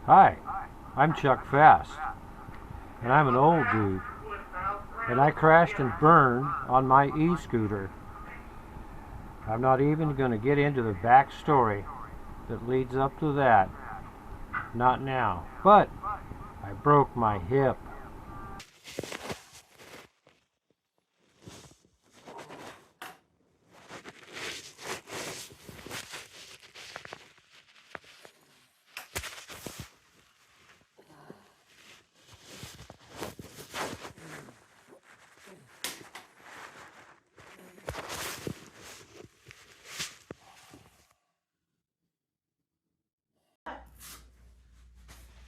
Hi, I'm Chuck Fasst, and I'm an old dude, and I crashed and burned on my e-scooter. I'm not even going to get into the backstory that leads up to that, not now, but I broke my hip.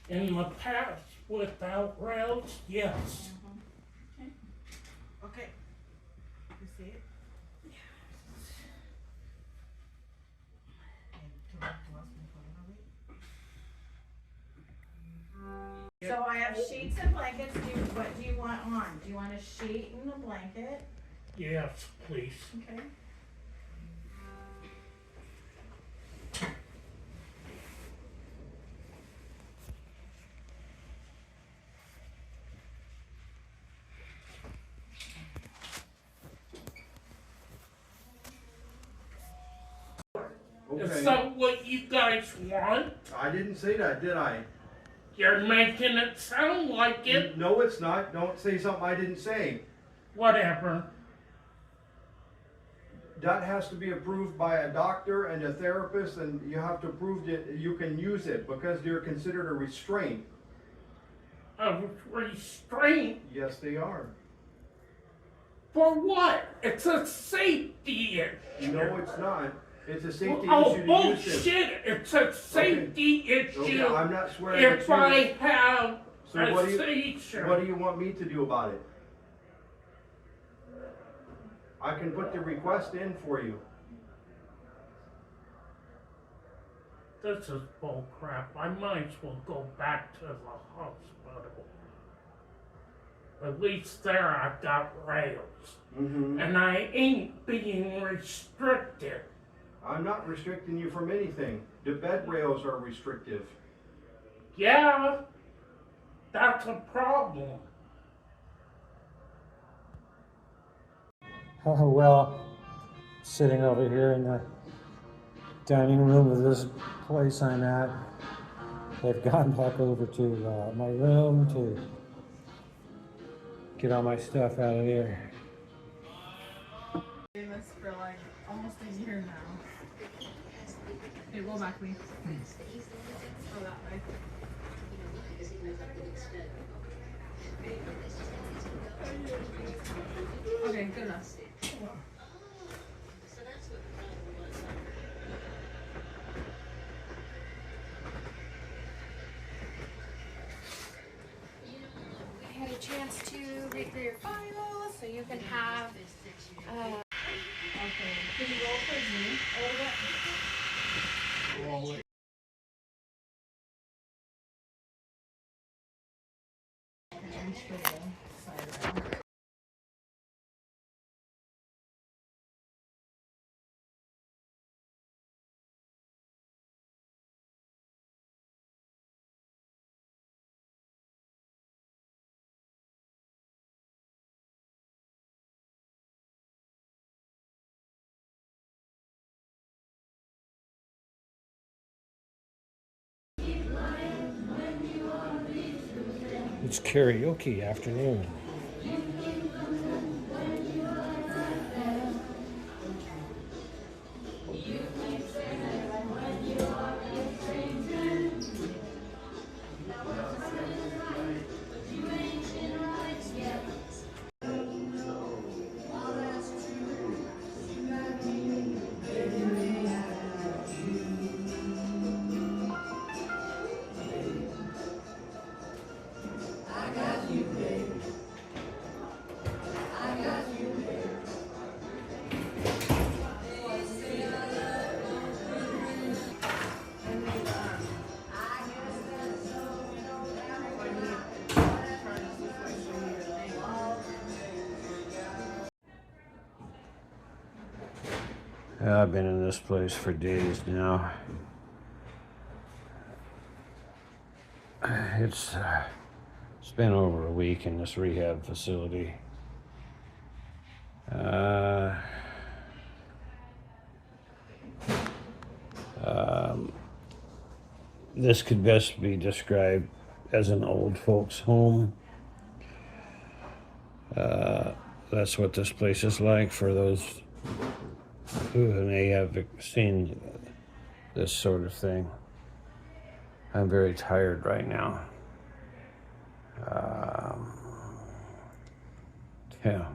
In the past, without rails, yes. Okay. You see it? So I have sheets and blankets. What do you want on? Do you want a sheet and a blanket? Yes, please. Okay. Is Okay. that what you guys want? I didn't say that, did I? You're making it sound like it. No, it's not. Don't say something I didn't say. Whatever. That has to be approved by a doctor and a therapist, and you have to prove that you can use it because they're considered a restraint. A restraint? Yes, they are. For what? It's a safety issue. No, it's not. It's a safety Oh, issue to use bullshit! this. It's a safety issue. Okay, I'm not swearing if at you. I have So a what seizure. do you want me to do about it? I can put the request in for you. This is bull crap. I might as well go back to the hospital. At least there I got rails. And I ain't being restricted. I'm not restricting you from anything. The bed rails are restrictive. Yeah, that's a problem. Oh, well, sitting over here in the dining room of this place I'm at, they've gone back over to my room to get all my stuff out of here. Doing this for like almost a year now. Okay, roll back me. Go that way. Okay, good enough. I had a chance to read through your files so you can have Okay, can you roll towards me a little bit? Roll it. Reach for the side rail. It's karaoke afternoon. I've been in this place for days now. it's been over a week in this rehab facility. This could best be described as an old folks' home. That's what this place is like for those who may have seen this sort of thing. I'm very tired right now. Yeah.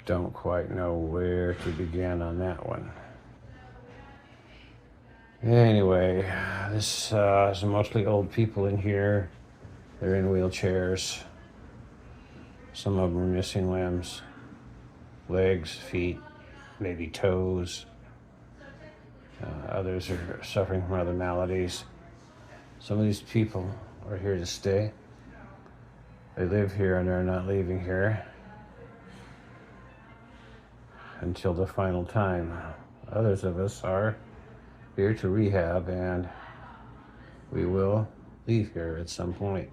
Don't quite know where to begin on that one. Anyway, this is mostly old people in here. They're in wheelchairs. Some of them are missing limbs, legs, feet, maybe toes. Others are suffering from other maladies. Some of these people are here to stay. They live here and they're not leaving here until the final time. Others of us are here to rehab, and we will leave here at some point,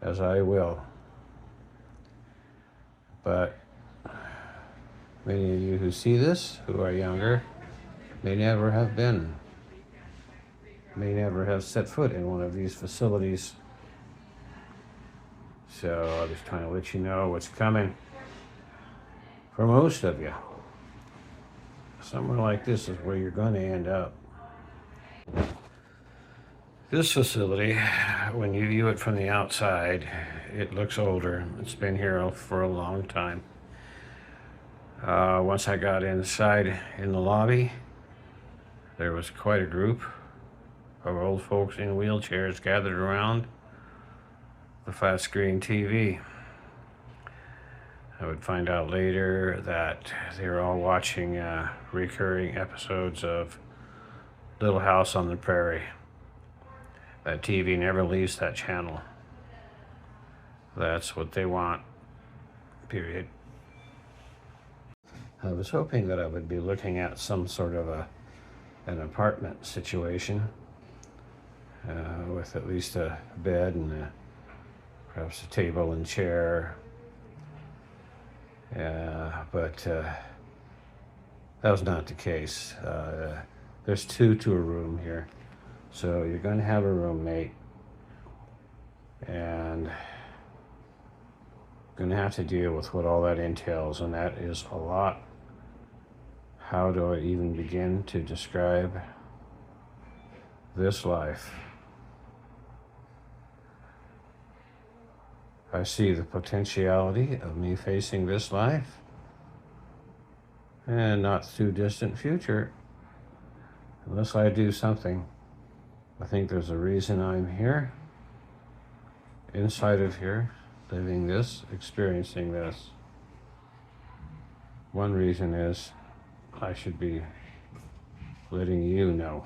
as I will. But many of you who see this, who are younger, may never have set foot in one of these facilities. So I'm just trying to let you know what's coming for most of you. Somewhere like this is where you're going to end up. This facility, when you view it from the outside, it looks older. It's been here for a long time. Once I got inside in the lobby, there was quite a group of old folks in wheelchairs gathered around the flat screen TV. I would find out later that they were all watching recurring episodes of Little House on the Prairie. That TV never leaves that channel. That's what they want, period. I was hoping that I would be looking at some sort of an apartment situation with at least a bed and perhaps a table and chair. But that was not the case. There's two to a room here. So you're going to have a roommate, and going to have to deal with what all that entails, and that is a lot. How do I even begin to describe this life? I see the potentiality of me facing this life, and not too distant future, unless I do something. I think there's a reason I'm here, inside of here, living this, experiencing this. One reason is I should be letting you know.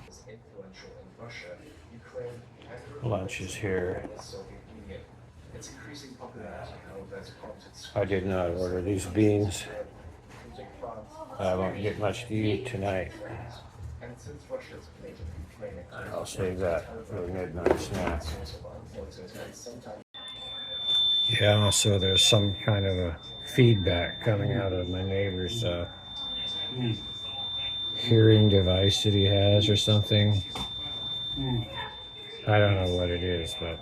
Lunch is here. I did not order these beans. I won't get much to eat tonight. I'll save that for a midnight snack. Yeah, so there's some kind of a feedback coming out of my neighbor's hearing device that he has or something. I don't know what it is, but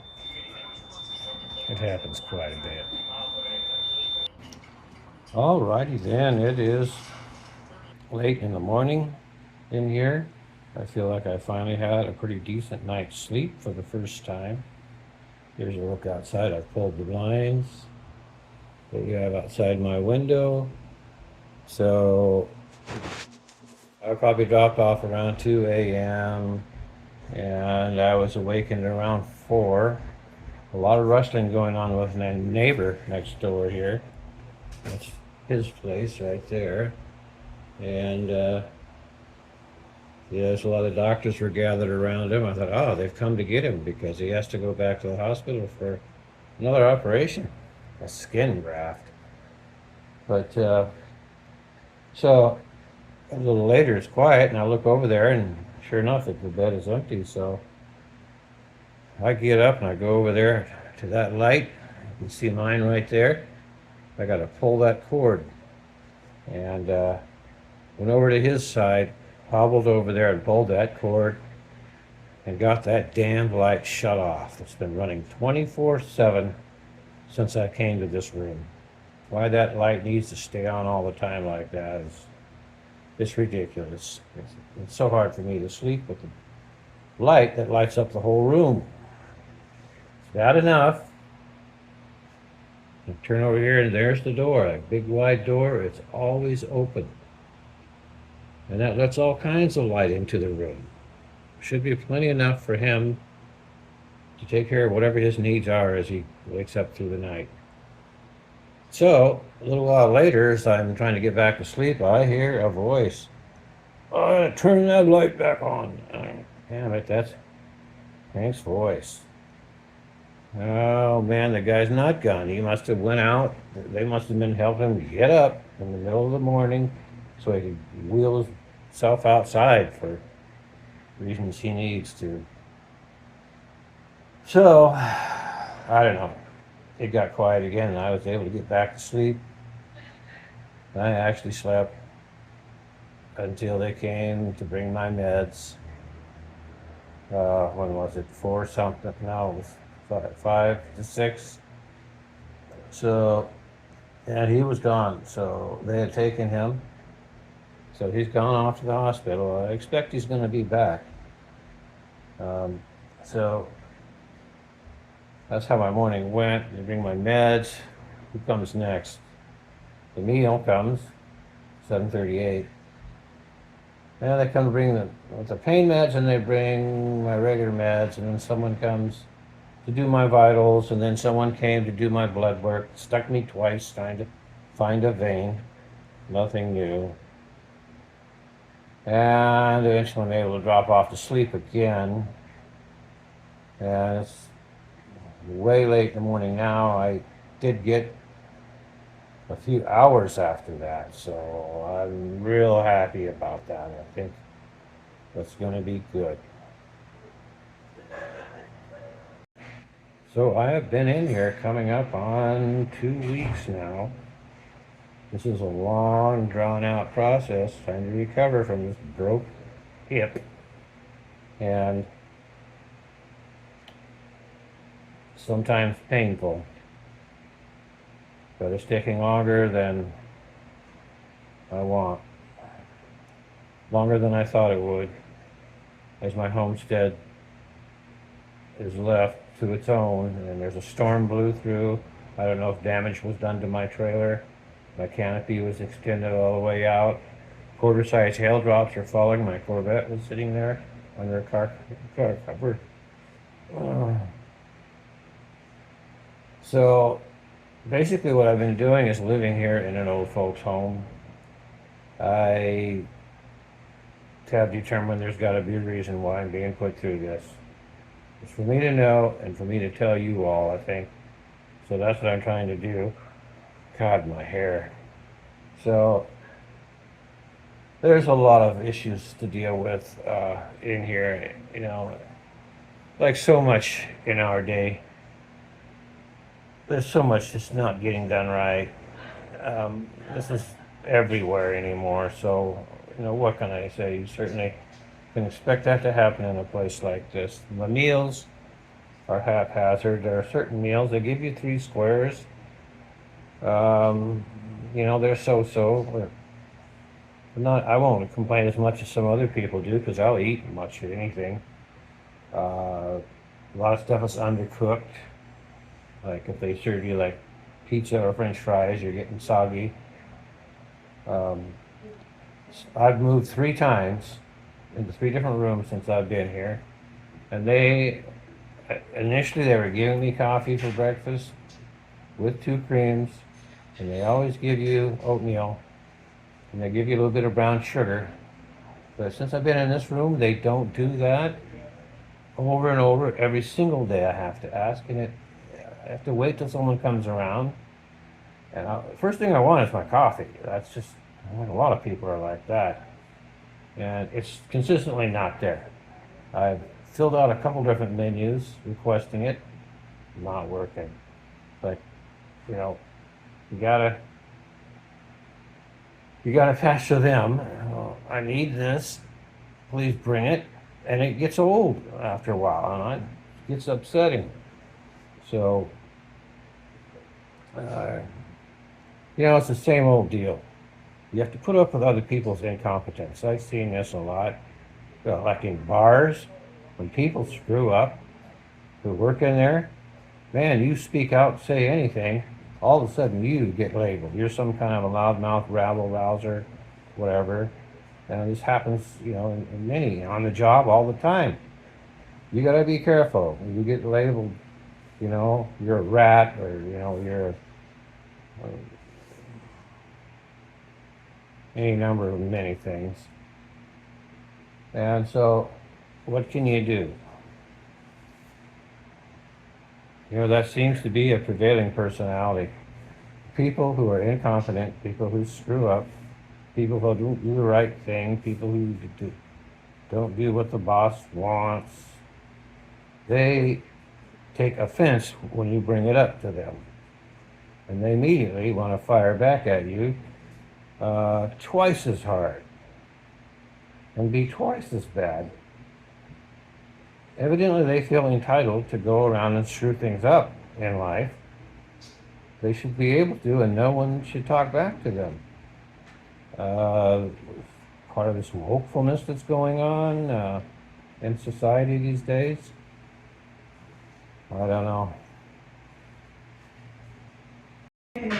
it happens quite a bit. Alrighty then, it is late in the morning in here. I feel like I finally had a pretty decent night's sleep for the first time. Here's a look outside. I've pulled the blinds that you have outside my window. So I probably dropped off around 2 a.m. and I was awakened around 4. A lot of rustling going on with my neighbor next door here. That's his place right there. And there's a lot of doctors were gathered around him. I thought, oh, they've come to get him because he has to go back to the hospital for another operation, a skin graft. But so a little later it's quiet, and I look over there, and sure enough, the bed is empty, so I get up and I go over there to that light. You can see mine right there. I got to pull that cord. And went over to his side, hobbled over there and pulled that cord and got that damn light shut off. It's been running 24/7 since I came to this room. Why that light needs to stay on all the time like that is it's ridiculous. It's so hard for me to sleep with the light that lights up the whole room. It's bad enough. I turn over here and there's the door, a big wide door. It's always open. And that lets all kinds of light into the room. Should be plenty enough for him to take care of whatever his needs are as he wakes up through the night. So, a little while later, as I'm trying to get back to sleep, I hear a voice. Oh, turn that light back on. Damn it, that's Hank's voice. Oh man, the guy's not gone. He must have went out. They must have been helping him get up in the middle of the morning so he could wheel himself outside for reasons he needs to. So, I don't know. It got quiet again and I was able to get back to sleep. I actually slept until they came to bring my meds. When was it? 4 something? No, it was 5 to 6. So, and he was gone. So they had taken him. So he's gone off to the hospital. I expect he's going to be back. So that's how my morning went. They bring my meds. Who comes next? The meal comes, 7:38. And they come to bring the pain meds, and they bring my regular meds, and then someone comes to do my vitals, and then someone came to do my blood work, stuck me twice trying to find a vein, nothing new. And eventually I'm able to drop off to sleep again. And it's way late in the morning now. I did get a few hours after that, so I'm real happy about that. I think that's going to be good. So I have been in here coming up on 2 weeks now. This is a long, drawn-out process, trying to recover from this broke hip. And sometimes painful. But it's taking longer than I want. Longer than I thought it would, as my homestead is left to its own, and there's a storm blew through. I don't know if damage was done to my trailer. My canopy was extended all the way out. Quarter-size hail drops are falling. My Corvette was sitting there under a car cover. So basically what I've been doing is living here in an old folks home. I have determined there's got to be a reason why I'm being put through this. It's for me to know and for me to tell you all, I think. So that's what I'm trying to do. God, my hair. So there's a lot of issues to deal with in here, you know, like so much in our day. There's so much that's not getting done right. This is everywhere anymore, so, you know, what can I say? You certainly can expect that to happen in a place like this. The meals are haphazard. There are certain meals, they give you 3 squares. You know, they're so-so. I won't complain as much as some other people do, because I'll eat much of anything. A lot of stuff is undercooked. Like if they serve you like pizza or French fries, you're getting soggy. I've moved 3 times into 3 different rooms since I've been here. And initially they were giving me coffee for breakfast with 2 creams. And they always give you oatmeal. And they give you a little bit of brown sugar. But since I've been in this room, they don't do that. Over and over, every single day I have to ask. And I have to wait till someone comes around. And first thing I want is my coffee. That's just, a lot of people are like that. and it's consistently not there. I've filled out a couple different menus requesting it, not working. But you know, you gotta pass to them. "Oh, I need this. Please bring it." And it gets old after a while, and it gets upsetting. So, you know, it's the same old deal. You have to put up with other people's incompetence. I've seen this a lot. Like in bars, when people screw up who work in there, man, you speak out, say anything, all of a sudden you get labeled. You're some kind of a loudmouth, rabble-rouser, whatever. And this happens, you know, in many, on the job all the time. You gotta be careful. When you get labeled, you know, you're a rat, or, you know, you're any number of many things. And so, what can you do? You know, that seems to be a prevailing personality. People who are incompetent, people who screw up, people who don't do the right thing, people who don't do what the boss wants, they take offense when you bring it up to them. And they immediately want to fire back at you twice as hard and be twice as bad. Evidently, they feel entitled to go around and screw things up in life. They should be able to, and no one should talk back to them. Part of this wokefulness that's going on in society these days. I don't know. That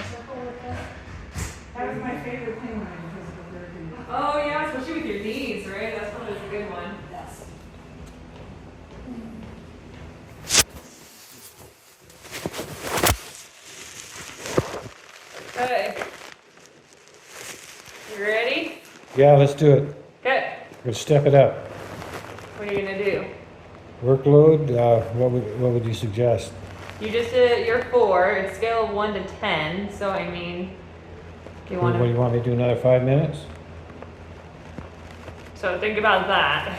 was my favorite thing when I did physical therapy. Oh yeah, especially with your knees, right? That's one of the good one. Yes. Okay. You ready? Yeah, let's do it. Okay. We'll step it up. What are you gonna do? Workload, what would you suggest? You just did your 4. It's scale of 1 to 10. So I mean, do you want What do you to? want me to do, another 5 minutes? So think about that.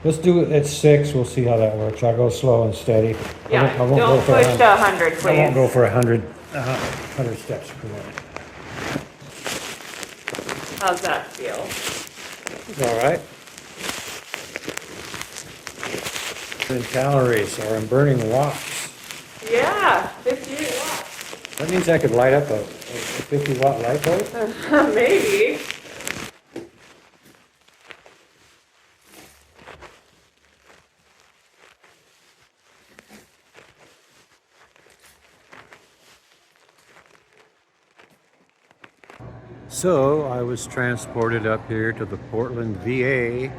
Let's do it at 6, we'll see how that works. I'll go slow and steady. Yeah. I won't go Don't for push 100. to 100, please. I won't go for 100 steps per minute. How's that feel? It's all right. In calories, or I'm burning watts. Yeah, 58 watts. That means I could light up a 50-watt light bulb? Maybe. So I was transported up here to the Portland VA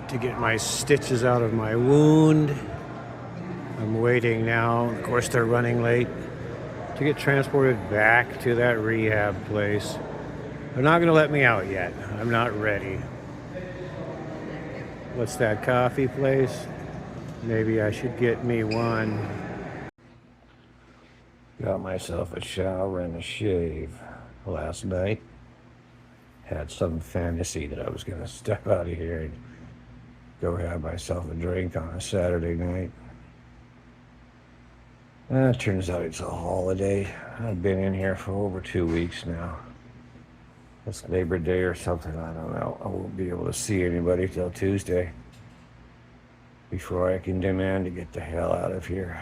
to get my stitches out of my wound. I'm waiting now. Of course, they're running late to get transported back to that rehab place. They're not going to let me out yet. I'm not ready. What's that coffee place? Maybe I should get me one. Got myself a shower and a shave last night. Had some fantasy that I was going to step out of here and go have myself a drink on a Saturday night. It turns out it's a holiday. I've been in here for over 2 weeks now. It's Labor Day or something, I don't know. I won't be able to see anybody till Tuesday before I can demand to get the hell out of here.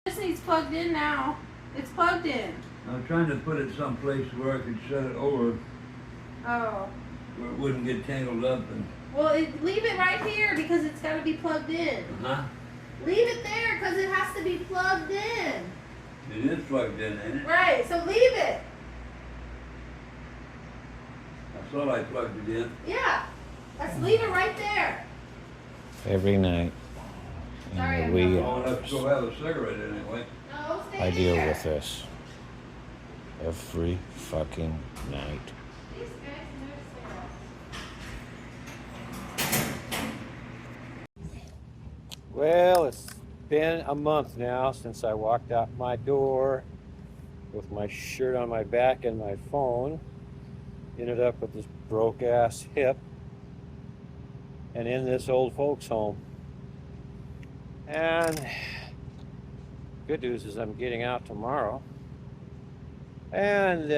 This needs plugged in now. It's plugged in. I'm trying to put it someplace where I could shut it over, Oh. where it wouldn't get tangled up and, Well, leave it right here because it's got to be plugged in. huh? Leave it there because it has to be plugged in. It is plugged in, ain't it? Right, so leave it. I thought I plugged it in. Yeah. Let's leave it right there. Every night Sorry, in I'm the wee not- Long enough to hours, go have a cigarette anyway. No, stay I deal there. with this every fucking night. These guys know Well, it's been a month now since I walked out my door with my shirt on my back and my phone. Ended up with this broke ass hip and in this old folks home. And good news is I'm getting out tomorrow. And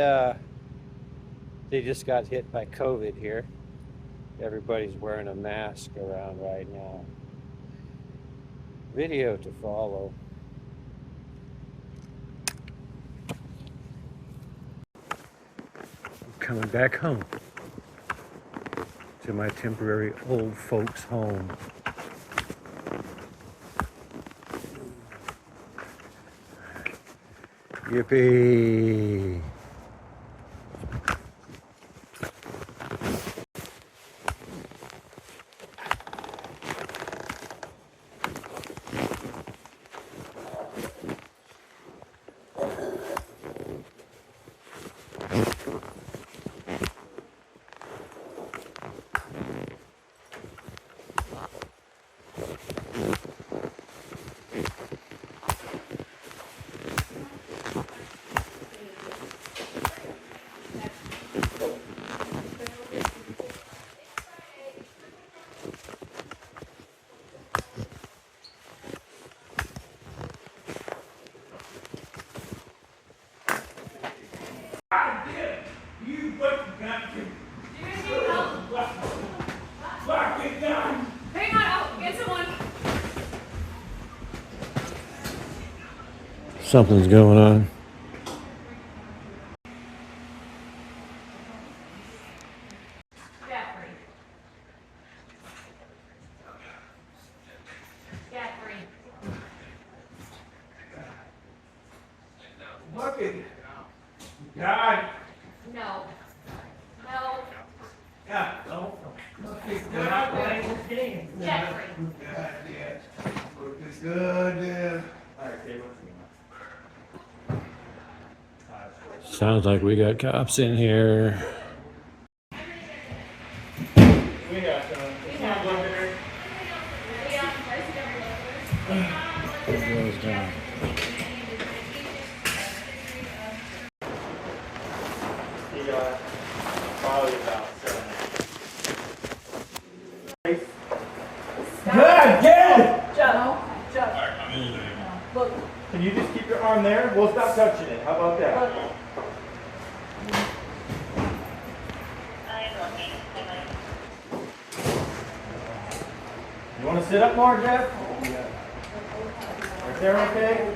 they just got hit by COVID here. Everybody's wearing a mask around right now. Video to follow. I'm coming back home to my temporary old folks home. Yippee! Hang on, I'll get someone. Something's going on. Jeffrey. Jeffrey. Bucket. God. No. No. Yeah. No. Bucket. Jeffrey. God, yeah. Bucket's good, yeah. Sounds like we got cops in here. It goes down. God, get Look, Can you just keep your arm there? We'll stop touching it. How about that? You want to sit up more, Jeff? Right there, okay?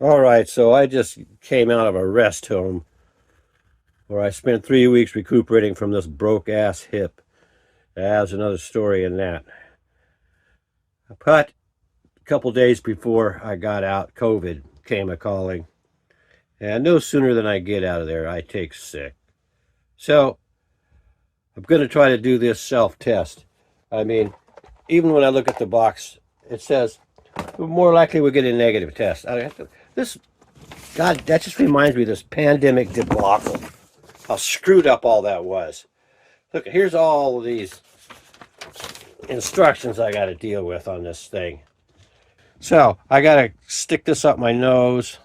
All right, so I just came out of a rest home where I spent 3 weeks recuperating from this broke ass hip. There's another story in that. But a couple days before I got out, COVID came a calling. And no sooner than I get out of there, I take sick. So I'm going to try to do this self-test. I mean, even when I look at the box, it says more likely we'll get a negative test. God, that just reminds me of this pandemic debacle. How screwed up all that was. Look, here's all of these instructions I got to deal with on this thing. So I got to stick this up my nose.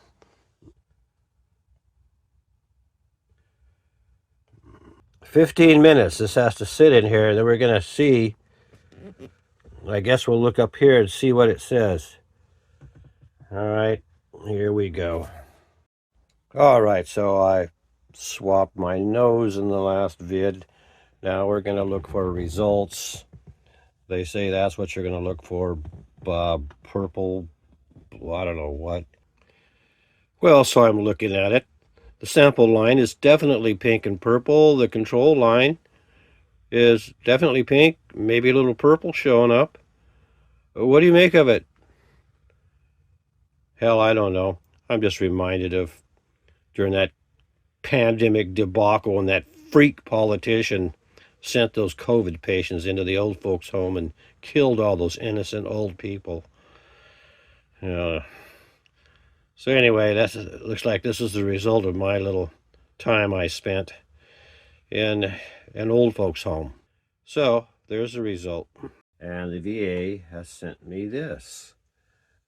"15 minutes. This has to sit in here, and then we're going to see. I guess we'll look up here and see what it says. All right, here we go. All right, so I swapped my nose in the last vid. Now we're going to look for results. They say that's what you're going to look for. Purple, I don't know what. Well, so I'm looking at it. The sample line is definitely pink and purple. The control line is definitely pink, maybe a little purple showing up. What do you make of it? Hell, I don't know. I'm just reminded of during that pandemic debacle and that freak politician sent those COVID patients into the old folks' home and killed all those innocent old people. So anyway, looks like this is the result of my little time I spent in an old folks' home. So there's the result. And the VA has sent me this.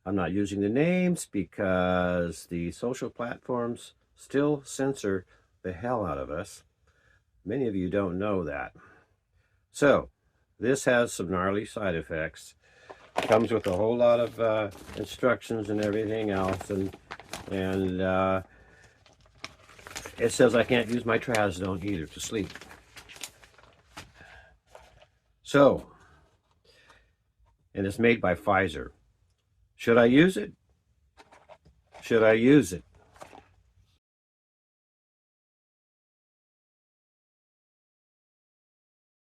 I'm not using the names because the social platforms still censor the hell out of us. Many of you don't know that. So, this has some gnarly side effects. It comes with a whole lot of instructions and everything else, and it says I can't use my trazodone either to sleep. So, and it's made by Pfizer. Should I use it? Should I use it?